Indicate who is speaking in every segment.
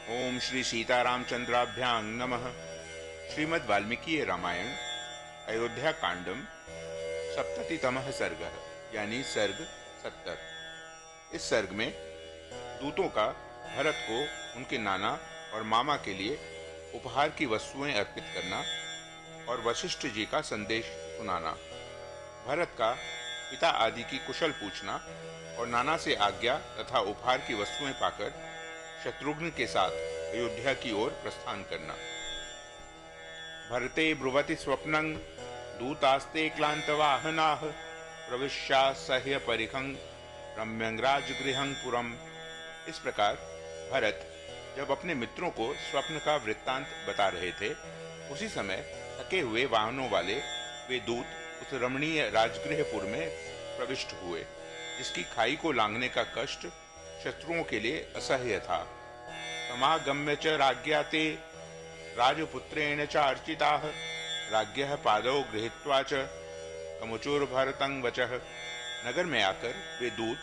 Speaker 1: ओम श्री सीतारामचंद्राभ्यां नमः। श्रीमद् वाल्मीकि रामायण अयोध्या कांडम सप्ततितमः सर्ग यानी सर्ग 70। इस सर्ग में दूतों का भरत को उनके नाना और मामा के लिए उपहार की वस्तुएं अर्पित करना और वशिष्ठ जी का संदेश सुनाना, भरत का पिता आदि की कुशल पूछना और नाना से आज्ञा तथा उपहार की वस्तुएं पाकर शत्रुघ्न के साथ अयोध्या की ओर प्रस्थान करना। भरते ब्रुवति स्वप्नं दूतास्ते क्लांतवाहनाः प्रविश्या सह्य परिखं रम्यं राजगृहं पुरम्। इस प्रकार भरत जब अपने मित्रों को स्वप्न का वृत्तांत बता रहे थे, उसी समय थके हुए वाहनों वाले वे दूत उस रमणीय राजगृहपुर में प्रविष्ट हुए, जिसकी खाई को लांघने का कष्ट शत्रुओं के लिए असह्य था। समागम्य च राज्ञा ते राजपुत्रेण च अर्चिताः राज्ञः पादौ गृहीत्वा च कमुचुर्भरतं वचः। नगर में आकर वे दूत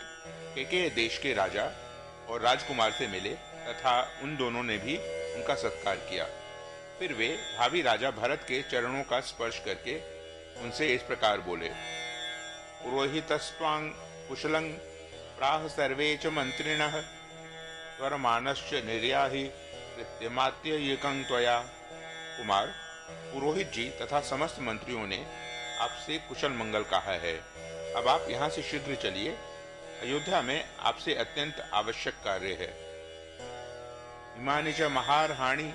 Speaker 1: केके देश के राजा और राजकुमार से मिले तथा उन दोनों ने भी उनका सत्कार किया। फिर वे भावी राजा भरत के चरणों का स्पर्श करके उनसे इस प्रकार बोले। पुरोहितस्त्वां कुशलं प्राह सर्वे च मंत्रिणः त्वरमानश्च निर्याहि कृत्यमात्ययिकं त्वया। कुमार, पुरोहित जी तथा समस्त मंत्रियों ने आपसे कुशल मंगल कहा है। अब आप यहाँ से शीघ्र चलिए, अयोध्या में आपसे अत्यंत आवश्यक कार्य है। इमानि च महारहाणि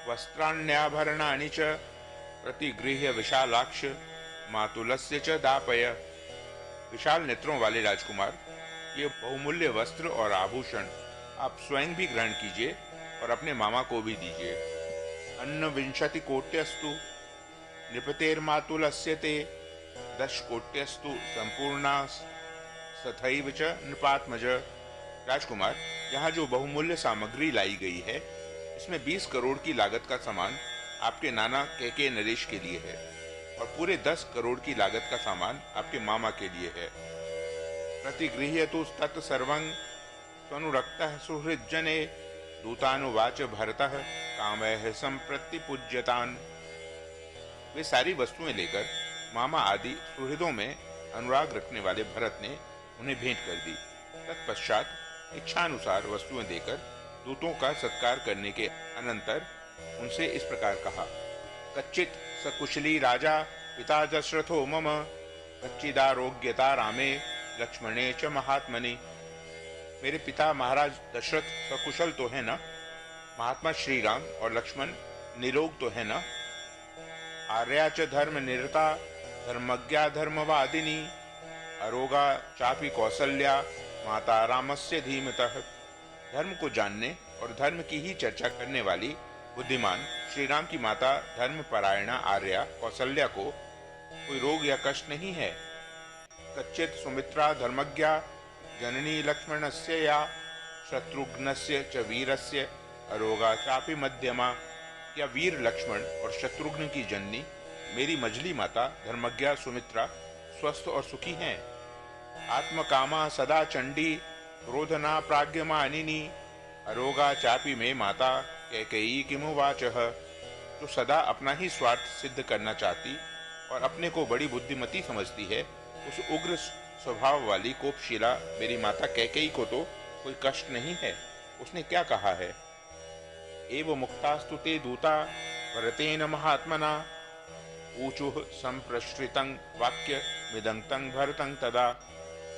Speaker 1: वस्त्राण्याभरणानि च प्रतिगृह्य विशालाक्ष मातुलस्य च दापय। विशाल नेत्रों वाले राजकुमार, ये बहुमूल्य वस्त्र और आभूषण आप स्वयं भी ग्रहण कीजिए और अपने मामा को भी दीजिए। अन्न विंशति कोट्यस्तु नृपतेर्मातुलस्य ते 10 कोट्यस्तु संपूर्णा तथैव च नृपात्मज। राजकुमार, यहाँ जो बहुमूल्य सामग्री लाई गई है, इसमें 20 करोड़ की लागत का सामान आपके नाना केके नरेश के लिए है और पूरे 10 करोड़ की लागत का सामान आपके मामा के लिए है। प्रतिगृह्यतु तत् सर्वं स्वनुरक्तः सुहृज्जने दूतानुवाच भरतः कामैः संप्रतिपूज्यतान्। वे सारी वस्तुएं लेकर मामा आदि सुहृदों में अनुराग रखने वाले भरत ने उन्हें भेंट कर दी। तत्पश्चात इच्छानुसार वस्तुएं देकर दूतों का सत्कार करने के अनंतर उनसे इस प्रकार कहा। कच्चित सकुशली राजा पिता दशरथो मम कच्चिदारोग्यता रामे लक्ष्मणे च महात्मनि। मेरे पिता महाराज दशरथ सकुशल तो है ना, महात्मा श्री राम और लक्ष्मण निरोग तो है ना। आर्या च धर्म निरता धर्मज्ञा धर्मवादिनी अरोगा चापि कौसल्या माता रामस्य धीमतः। धर्म को जानने और धर्म की ही चर्चा करने वाली बुद्धिमान श्री राम की माता धर्मपरायणा आर्या कौसल्या को कोई रोग या कष्ट नहीं है। कच्चित सुमित्रा धर्मज्ञा जननी लक्ष्मणस्य या शत्रुघ्नस्य च वीरस्य अरोगा चापि मध्यमा। या वीर लक्ष्मण और शत्रुघ्न की जननी मेरी मझली माता धर्मज्ञा सुमित्रा स्वस्थ और सुखी हैं। आत्मकामा सदा चंडी क्रोधना प्राज्ञमानिनी अरोगा चापि मे माता कैकेयी किमुवाचः। जो सदा अपना ही स्वार्थ सिद्ध करना चाहती और अपने को बड़ी बुद्धिमती समझती है, उस उग्र स्वभाव वाली कोपशीला मेरी माता कैकेयी को तो कोई कष्ट नहीं है। उसने क्या कहा है। एव मुक्तास्तु ते दूता भरतेन महात्मना ऊचुः संप्रश्रितं वाक्य मिदंतं भरतं तदा।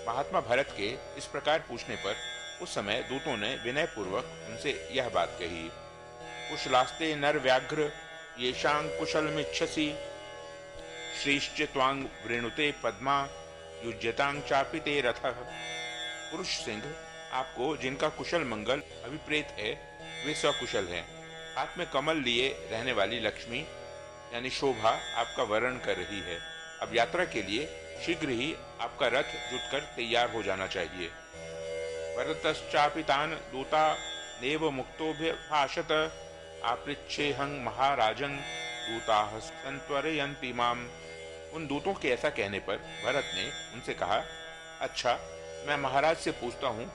Speaker 1: महात्मा भरत के इस प्रकार पूछने पर उस समय दूतों ने विनय पूर्वक उनसे यह बात कही। कुशलास्ते नर व्याघ्र येषां कुशलमिच्छसि श्रीश्च त्वां वृणुते पद्मा युज्यतां चापि ते रथः। पुरुष सिंह, आपको जिनका कुशल मंगल अभिप्रेत है, वे सकुशल हैं। हाथ में कमल लिए रहने वाली लक्ष्मी यानी शोभा आपका वरण कर रही है। अब यात्रा के लिए शीघ्र ही आपका रथ जुटकर तैयार हो जाना चाहिए। भरतश्चापि तान् दूता नेव मुक्तोऽभ्यभाषत आपृच्छेहं महाराजं दूताः संत्वरयन्ति माम्। उन दूतों के ऐसा कहने पर भरत ने उनसे कहा, अच्छा, मैं महाराज से पूछता हूँ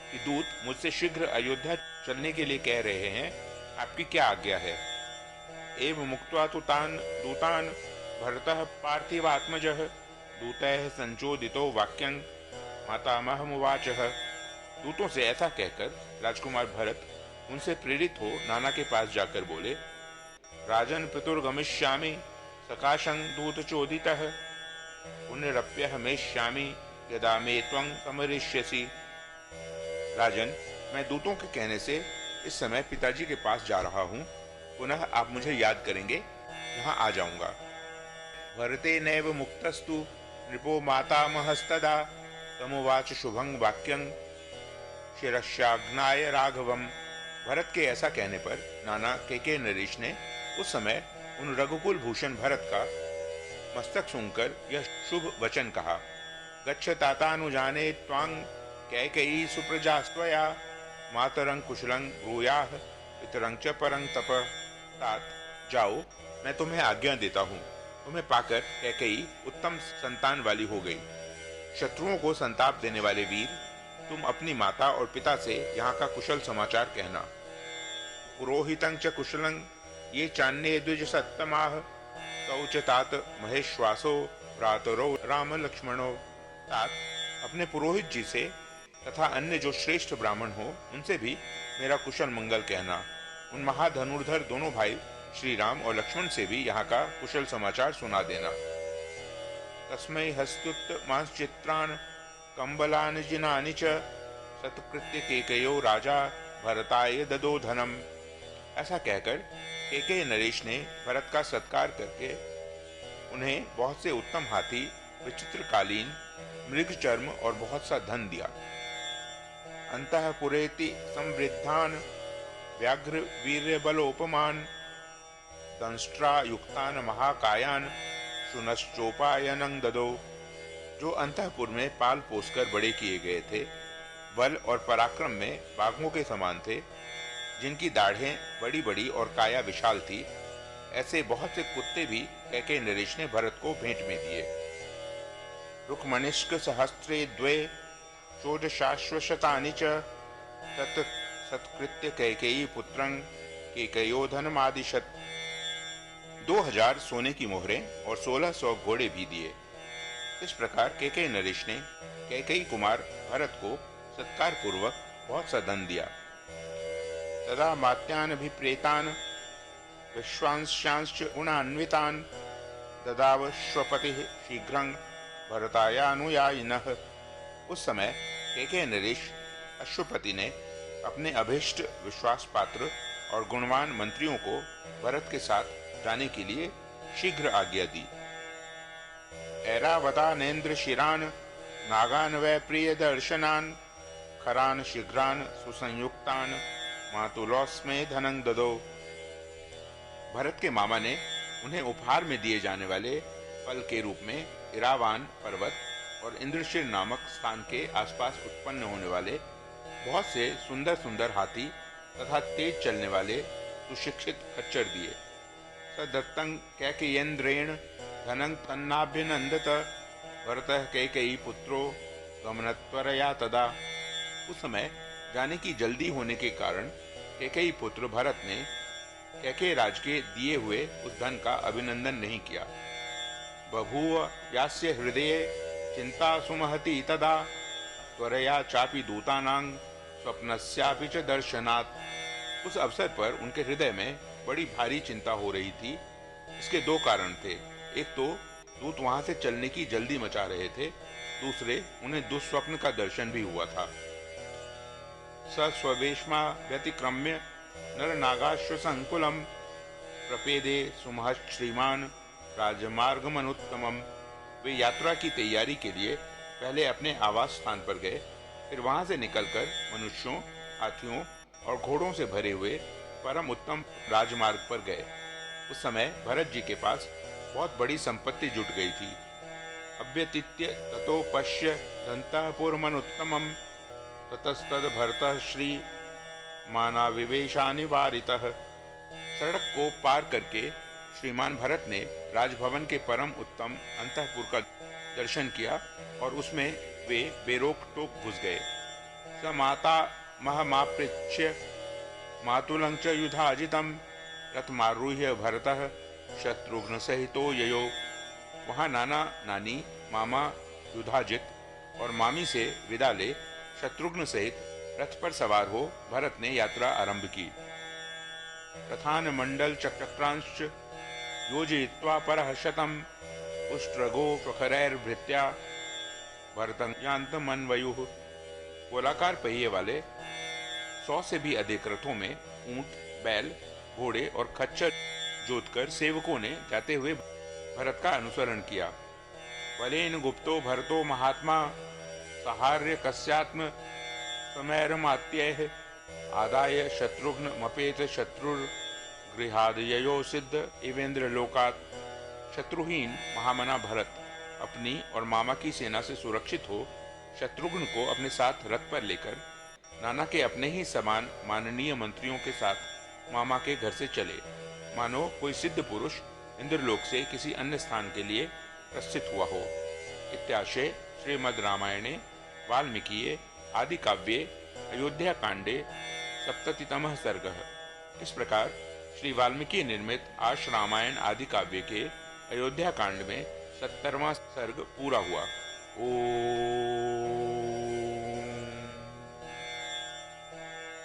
Speaker 1: कि दूत मुझसे शीघ्र अयोध्या चलने के लिए कह रहे हैं, आपकी क्या आज्ञा है। एव मुक्त्वा तु तान् दूतान् भरतः पार्थिवात्मजः दूतैः संचोदितो वाक्यं मातामहमुवाचः। दूतों से ऐसा कहकर राजकुमार भरत उनसे प्रेरित हो नाना के पास जाकर बोले, राजन पितुर्गमिष्यामि सकाशं दूतचोदितः पुनरप्यहमेष्यामि यदा मे त्वं समरिष्यसि। राजन, मैं दूतों के कहने से इस समय पिताजी के पास जा रहा हूँ, पुनः आप मुझे याद करेंगे, यहाँ आ जाऊंगा। भरते नैव मुक्तस्तु नृपो मातामहस्तदा तमुवाच शुभं वाक्यं शिरस्याग्नाय राघवम। भरत के ऐसा कहने पर नाना केके नरेश ने उस समय उन रघुकुल भूषण भरत का मस्तक सूंघकर यह शुभ वचन कहा, गच्छ तातानुजाने त्वां कैकेयी सुप्रजास्त्वया मातरं कुशलं ब्रूयाः पितरं च परं तप। तात, जाओ, मैं तुम्हें आज्ञा देता हूँ। तुम्हें पाकर कैकेयी उत्तम संतान वाली हो गई। शत्रुओं को संताप देने वाले वीर, तुम अपनी माता और पिता से यहाँ का कुशल समाचार कहना। पुरोहितं च कुशलं ये चान्ये द्विज सत्तमाः तौ च तात महेश्वासो भ्रातरौ राम लक्ष्मणो। तात, अपने पुरोहित जी से तथा अन्य जो श्रेष्ठ ब्राह्मण हो उनसे भी मेरा कुशल मंगल कहना। उन महाधनुर्धर दोनों भाई श्री राम और लक्ष्मण से भी यहाँ का कुशल समाचार सुना देना। तस्मै हस्तुत मांसचित्रान् कंबलानि जिनानि च सत्कृत्य केकयो राजा भरताय ददो धनम। ऐसा कहकर केके नरेश ने भरत का सत्कार करके उन्हें बहुत से उत्तम हाथी, विचित्र कालीन, मृग चर्म और बहुत सा धन दिया। अंतःपुरेति संवृद्धान व्याघ्र वीर्य बलोपमान दंष्ट्रा युक्तान महाकायान शुनश्चोपायनं ददो। जो अंतःपुर में पाल पोसकर बड़े किए गए थे, बल और पराक्रम में बाघों के समान थे, जिनकी दाढ़ें बड़ी बड़ी और काया विशाल थी, ऐसे बहुत से कुत्ते भी कैके नरेश ने भरत को भेंट में दिए। रुक्मणिष्क सहस्त्रे द्वे षोडशाश्वशतानि च तत् सत्कृत्य कैकेयी पुत्रं केकयो धनमादिशत। 2000 सोने की मोहरें और 1600 घोड़े भी दिए। इस प्रकार केके नरेश ने कैकेयी कुमार भरत को सत्कार पूर्वक बहुत सा धन दिया। तदा मात्यानभिप्रेतान् विश्वांशांश्च गुणान्वितान् ददाव स्वपतिः शीघ्रं भरतायानुयायिनः। उस समय केके नरेश अश्वपति ने अपने अभीष्ट विश्वास पात्र और गुणवान मंत्रियों को भरत के साथ जाने के लिए शीघ्र आज्ञा दी। ऐरावतानेन्द्र शिरान नागान वै प्रिय दर्शनान खरान शीघ्रान सुसंयुक्तान मातुलोस्मे धनं ददो। भरत के मामा ने उन्हें उपहार में दिए जाने वाले फल के रूप में इरावान पर्वत और इंद्रशिर नामक स्थान के आसपास उत्पन्न होने वाले बहुत से सुंदर सुंदर हाथी तथा तेज चलने वाले सुशिक्षित खच्चर दिए। सदत्तं कैकेयेन्द्रेण धनं तन्नाभ्यनंदत भरतः कैकेयी पुत्रो गमनत्वरया तदा। उस समय जाने की जल्दी होने के कारण कैकेयी पुत्र भरत ने कैकेयी राज के दिए हुए उस धन का अभिनंदन नहीं किया। बभूव यास्य हृदये चिंता सुमहति तदा त्वरया चापि दूतानां स्वप्नस्यापि च दर्शनात्। उस अवसर पर उनके हृदय में बड़ी भारी चिंता हो रही थी। इसके दो कारण थे। एक तो दूत वहां से चलने की जल्दी मचा रहे थे, दूसरे उन्हें दुस्वप्न का दर्शन भी हुआ था। स स्ववेश्मा व्यतिक्रम्य नर नागाश्व संकुलम प्रपेदे सुमहत् श्रीमान राजमार्गमनुत्तमम। वे यात्रा की तैयारी के लिए पहले अपने आवास स्थान पर गए, फिर वहां से निकलकर मनुष्यों, हाथियों और घोड़ों से भरे हुए परम उत्तम राजमार्ग पर गए। उस समय भरत जी के पास बहुत बड़ी संपत्ति जुट गई थी। अभ्यतीत्य ततो पश्य दंतःपुरमनुत्तमम् ततस्तद भरतः श्री मानाविवेशानिवारितः। सड़क को पार करके श्रीमान भरत ने राजभवन के परम उत्तम अंतःपुर का दर्शन किया और उसमें वे बेरोक टोक घुस गए। स माता महमापृच्य मातुलं च युधाजितं रथमारुह्य भरतः शत्रुघ्न सहितो ययो। वहां नाना नानी, मामा युधाजित और मामी से विदा ले शत्रुघ्न सहित रथ पर सवार हो भरत ने यात्रा आरंभ की। रथान मंडल चक्रांश योजयित्वा परः शतं उष्ट्रगो प्रखरैर्भृत्या भरतं यान्तमन्वयुः। गोलाकार पहिए वाले 100 से भी अधिक रथों में ऊंट, बैल, घोड़े और खच्चर जोतकर सेवकों ने जाते हुए भरत का अनुसरण किया। बलेन गुप्तो भरतो महात्मा सहार्य कस्यात्म समैरमात्यैः आदाय शत्रुघ्न मपेत शत्रुर गृहादयो सिद्ध इवेंद्र लोकात्। शत्रुहीन महामना भरत अपनी और मामा की सेना से सुरक्षित हो शत्रुघ्न को अपने साथ रथ पर लेकर नाना के अपने ही समान माननीय मंत्रियों के साथ मामा के घर से चले, मानो कोई सिद्ध पुरुष इंद्रलोक से किसी अन्य स्थान के लिए प्रस्थित हुआ हो। इत्याशय श्रीमद् रामायणे वाल्मीकिये आदि काव्ये अयोध्या कांडे सप्ततितमः सर्गः। इस प्रकार श्री वाल्मीकि निर्मित आश रामायण आदि काव्य के अयोध्या कांड में 70वां सर्ग पूरा हुआ। ओम।